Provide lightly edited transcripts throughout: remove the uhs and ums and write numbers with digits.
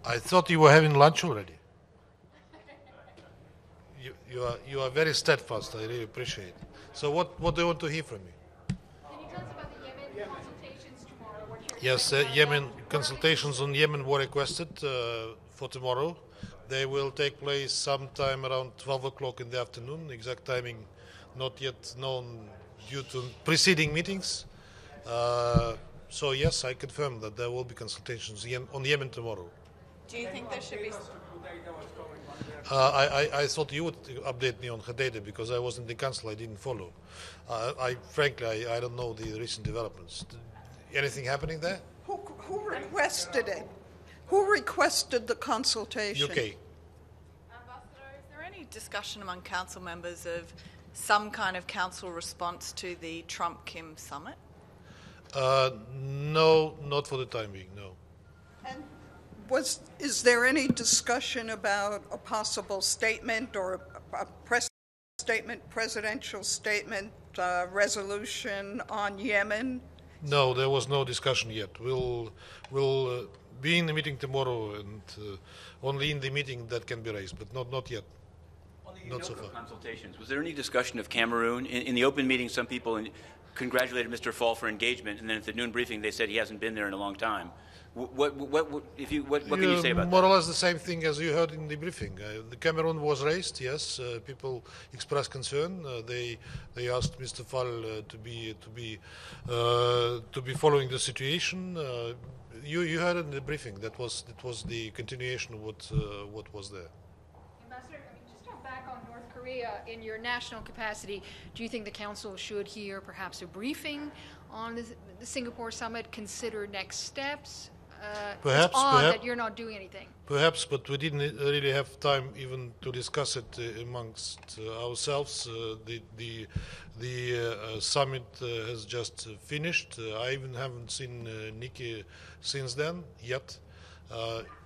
I thought you were having lunch already. You are very steadfast. I really appreciate it. So what do you want to hear from me? Can you tell us about the Yemen consultations tomorrow? What you're Yes, expecting out of Yemen them? consultations on Yemen were requested for tomorrow. They will take place sometime around 12 o'clock in the afternoon. Exact timing not yet known due to preceding meetings. So yes, I confirm that there will be consultations on Yemen tomorrow. Do you think there should be... I thought you would update me on Hadeda because I was in the council. I didn't follow. Frankly, I don't know the recent developments. Anything happening there? Who requested it? Who requested the consultation? UK. Ambassador, is there any discussion among council members of some kind of council response to the Trump-Kim summit? No, not for the time being, no. And is there any discussion about a possible statement or a press statement, presidential statement, resolution on Yemen? No, there was no discussion yet. We'll be in the meeting tomorrow, and only in the meeting that can be raised, but not yet. Not so far. Consultations. Was there any discussion of Cameroon? In the open meeting, some people congratulated Mr. Fall for engagement, and then at the noon briefing, they said he hasn't been there in a long time. What can you say about more that? or less the same thing as you heard in the briefing. The Cameroon was raised. Yes, people expressed concern. They asked Mr. Fall to be following the situation. You heard in the briefing that was the continuation of what was there. Ambassador, just talk back on North Korea in your national capacity. Do you think the Council should hear perhaps a briefing on the Singapore summit, consider next steps? Perhaps, it's odd that you're not doing anything. Perhaps, but we didn't really have time even to discuss it amongst ourselves. The summit has just finished. I even haven't seen Nikki since then yet.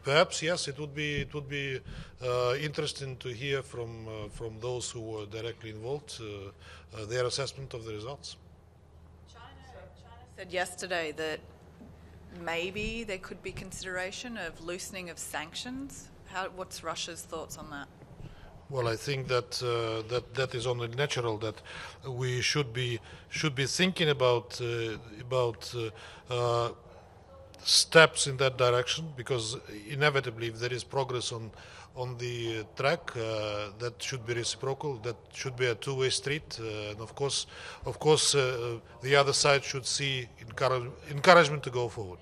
Perhaps yes, it would be interesting to hear from those who were directly involved their assessment of the results. China said yesterday that maybe there could be consideration of loosening of sanctions. What's Russia's thoughts on that? Well, I think that that is only natural that we should be thinking about steps in that direction, because inevitably, if there is progress on the track, that should be reciprocal. That should be a two-way street, and of course, the other side should see encouragement to go forward.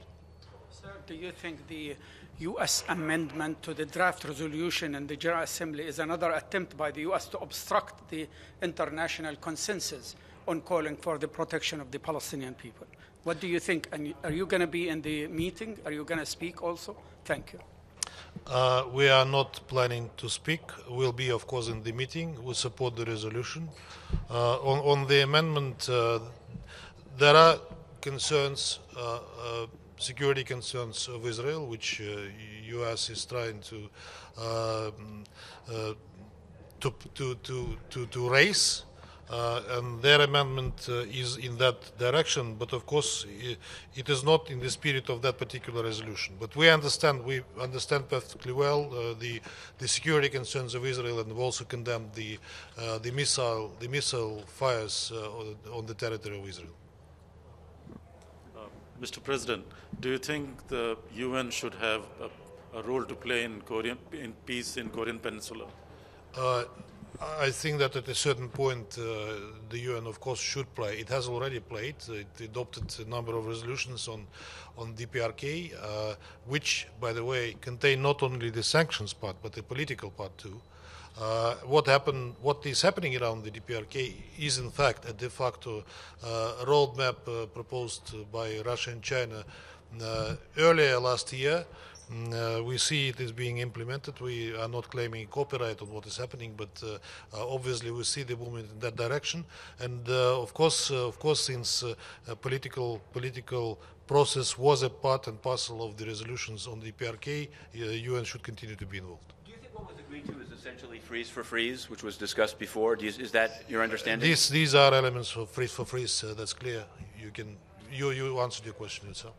Sir, do you think the U.S. amendment to the draft resolution in the General Assembly is another attempt by the U.S. to obstruct the international consensus on calling for the protection of the Palestinian people? What do you think? And are you going to be in the meeting? Are you going to speak also? Thank you. We are not planning to speak. We'll be, of course, in the meeting. We support the resolution. On the amendment, there are concerns, security concerns of Israel, which U.S. is trying to raise. And their amendment is in that direction, but of course it is not in the spirit of that particular resolution. But we understand perfectly well the security concerns of Israel, and we also condemn the missile fires on the territory of Israel. Mr. President, do you think the UN should have a role to play in peace in Korean Peninsula? I think that at a certain point the UN, of course, should play. It has already played. It adopted a number of resolutions on DPRK, which, by the way, contain not only the sanctions part but the political part too. What is happening around the DPRK is, in fact, a de facto roadmap proposed by Russia and China earlier last year. We see it is being implemented. We are not claiming copyright on what is happening, but obviously we see the movement in that direction. And of course, since a political process was a part and parcel of the resolutions on the PRK, UN should continue to be involved. Do you think what was agreed to is essentially freeze for freeze, which was discussed before? Is that your understanding? These are elements of freeze for freeze. That's clear. You answered your question yourself.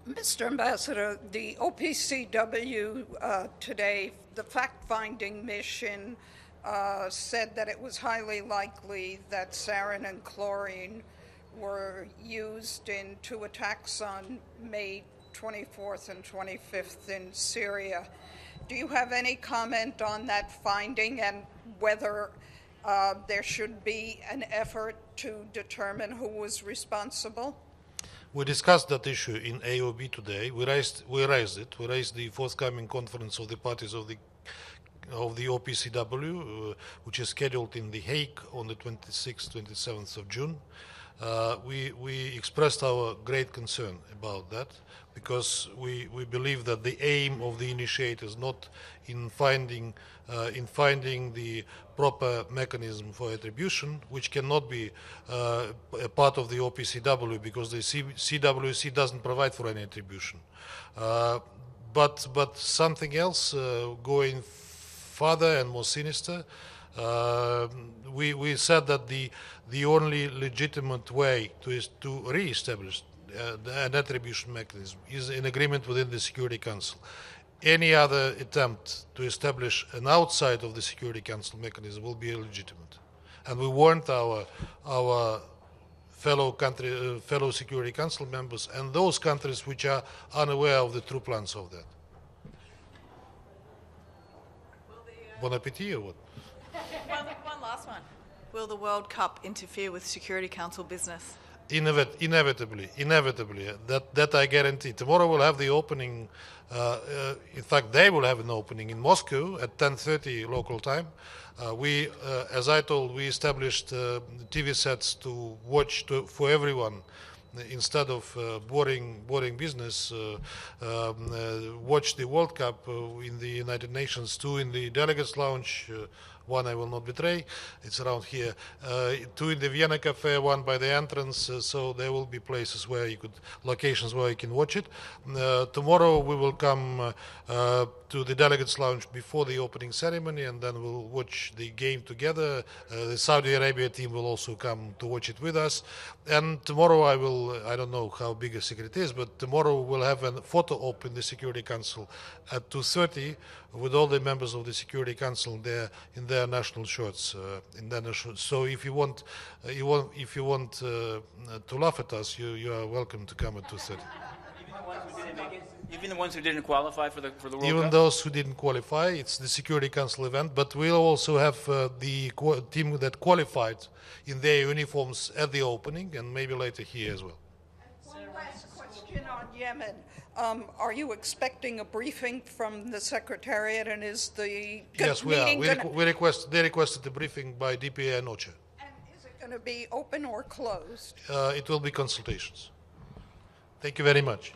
Mr. Ambassador, the OPCW today, the fact-finding mission said that it was highly likely that sarin and chlorine were used in 2 attacks on May 24th and 25th in Syria. Do you have any comment on that finding and whether there should be an effort to determine who was responsible? We discussed that issue in AOB today. We raised the forthcoming conference of the parties of the OPCW, which is scheduled in The Hague on the 26th, 27th of June. We expressed our great concern about that because we believe that the aim of the initiative is not in finding the proper mechanism for attribution, which cannot be a part of the OPCW because the CWC doesn't provide for any attribution. But something else going further and more sinister. We said that the only legitimate way to re-establish an attribution mechanism is an agreement within the Security Council. Any other attempt to establish an outside of the Security Council mechanism will be illegitimate. And we warned our fellow Security Council members and those countries which are unaware of the true plans of that. Bon appetit or what? One last one. Will the World Cup interfere with Security Council business? Inevitably. That I guarantee. Tomorrow we'll have the opening. In fact, they will have an opening in Moscow at 10:30 local time. As I told, we established TV sets to watch for everyone. Instead of boring business, watch the World Cup in the United Nations, 2 in the Delegates Lounge, 1 I will not betray, it's around here, 2 in the Vienna Cafe, 1 by the entrance, so there will be places where locations where you can watch it. Tomorrow we will come to the Delegates Lounge before the opening ceremony, and then we'll watch the game together. The Saudi Arabia team will also come to watch it with us. And tomorrow I don't know how big a secret is, but tomorrow we'll have a photo op in the Security Council at 2:30 with all the members of the Security Council there in their national shirts. So if you want to laugh at us, you are welcome to come at 2:30. Even the ones who didn't qualify for the World Cup? Even those who didn't qualify, it's the Security Council event, but we'll also have the team that qualified in their uniforms at the opening and maybe later here as well. One last question on Yemen. Are you expecting a briefing from the Secretariat, and is the Yes, we meeting are. They requested a briefing by DPA and OCHA. And is it going to be open or closed? It will be consultations. Thank you very much.